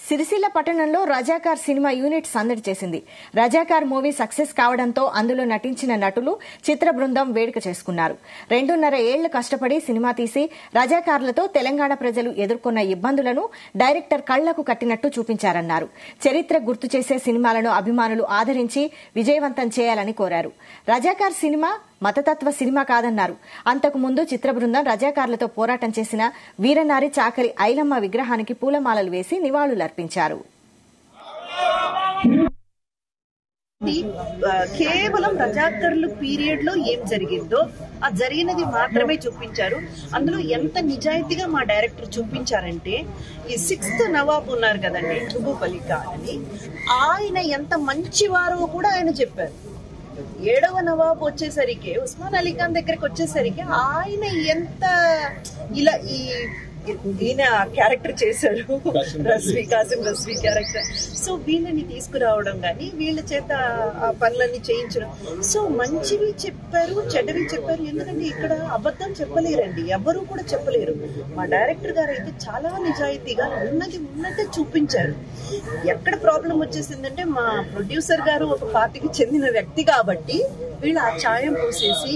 సిరిసిల్ల పట్టణంలో Razakar cinema unit సందడి చేసింది. రజాకార్ మూవీ సక్సెస్ కావడంతో అందులో నటించిన నటులు చిత్ర బృందం వేడుక చేసుకున్నారు. 2.5 ఏళ్లు కష్టపడి సినిమా తీసి రజాకార్లతో తెలంగాణ ప్రజలు ఎదుర్కొన్న ఇబ్బందులను డైరెక్టర్ కళ్లకు కట్టినట్టు చూపించారన్నారు. చరిత్ర గుర్తు చేసే సినిమాలను అభిమానులు ఆదరించి విజయవంతం చేయాలని కోరారు. రజాకార్ సినిమా మతతత్వ సినిమా కాదన్నారు. అంతకు ముందు చిత్ర బృందం రజాకార్లతో పోరాటం చేసిన వీరనారి చాకలి ఐలమ్మ విగ్రహానికి పూలమాలలు వేసి నివాళులర్పించారు. కేవలం రజాకర్లు పీరియడ్ లో ఏం జరిగిందో ఆ జరిగినది మాత్రమే చూపించారు. అందులో ఎంత నిజాయితీగా మా డైరెక్టర్ చూపించారంటే, ఈ 6th నవాబ్ ఉన్నారు కదండి, మెహబూబ్ అలీ ఖాన్ అని, ఆయన ఎంత మంచివారో కూడా ఆయన చెప్పారు. 7వ నవాబ్ వచ్చేసరికి, ఉస్మాన్ అలీ ఖాన్ దగ్గరికి వచ్చేసరికి ఆయన ఎంత ఇలా ఈయన క్యారెక్టర్ చేశారు, కాసిం రజ్వీ క్యారెక్టర్. సో వీళ్ళని తీసుకురావడం గానీ, వీళ్ళ చేత ఆ పనులన్నీ చేయించడం. సో మంచివి చెప్పారు, చెడ్డవి చెప్పారు. ఎందుకంటే ఇక్కడ అబద్ధం చెప్పలేరండి, ఎవరు కూడా చెప్పలేరు. మా డైరెక్టర్ గారు అయితే చాలా నిజాయితీగా ఉన్నదే చూపించారు. ఎక్కడ ప్రాబ్లం వచ్చేసిందంటే, మా ప్రొడ్యూసర్ గారు ఒక పార్టీకి చెందిన వ్యక్తి కాబట్టి వీళ్ళు ఆ ఛాయం పోసేసి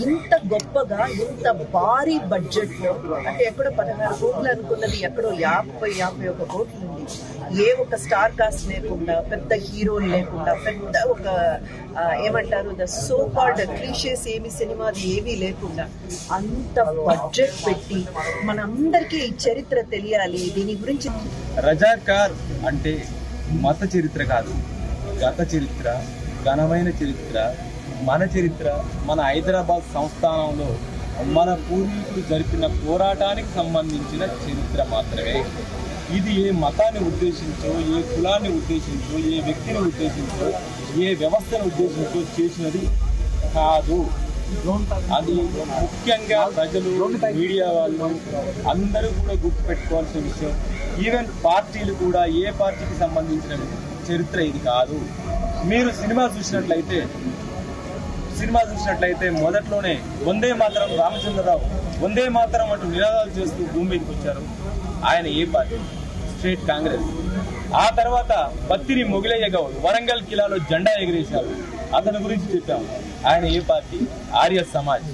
ఇంత గొప్పగా, ఇంత భారీ బడ్జెట్ లో, అంటే ఎక్కడో 16 కోట్లు అనుకున్నది ఎక్కడో 50-51 కోట్లు ఉంది. ఏ ఒక స్టార్ కాస్ట్ లేకుండా, పెద్ద హీరోలు లేకుండా, పెద్ద ఒక ఏమంటారు ద సో కాల్డ్ క్లీషేస్ ఏమి సినిమాది ఏమీ లేకుండా అంత బడ్జెట్ పెట్టి మనందరికీ ఈ చరిత్ర తెలియాలి, దీని గురించి. రజాకార్ అంటే మత చరిత్ర కాదు, గత చరిత్ర, ఘనమైన చరిత్ర, మన చరిత్ర. మన హైదరాబాద్ సంస్థానంలో మన పూర్వీకులు జరిపిన పోరాటానికి సంబంధించిన చరిత్ర మాత్రమే. ఇది ఏ మతాన్ని ఉద్దేశించో, ఏ కులాన్ని ఉద్దేశించో, ఏ వ్యక్తిని ఉద్దేశించో, ఏ వ్యవస్థను ఉద్దేశించో చేసినది కాదు. అది ముఖ్యంగా ప్రజలు, మీడియా వాళ్ళు అందరూ కూడా గుర్తుపెట్టుకోవాల్సిన విషయం. ఈవెన్ పార్టీలు కూడా, ఏ పార్టీకి సంబంధించిన చరిత్ర ఇది కాదు. మీరు సినిమా చూసినట్లయితే మొదట్లోనే వందే మాతరం రామచంద్రరావు వందే మాతరం అంటూ నినాదాలు చేస్తూ భూమి మీదకి వచ్చారు. ఆయన ఏ పార్టీ? స్టేట్ కాంగ్రెస్. ఆ తర్వాత బత్తిరి మొగిలయ్య గౌడ్ వరంగల్ కిలాలో జెండా ఎగిరేశారు, అతని గురించి చెప్పాము. ఆయన ఏ పార్టీ? ఆర్య సమాజ్.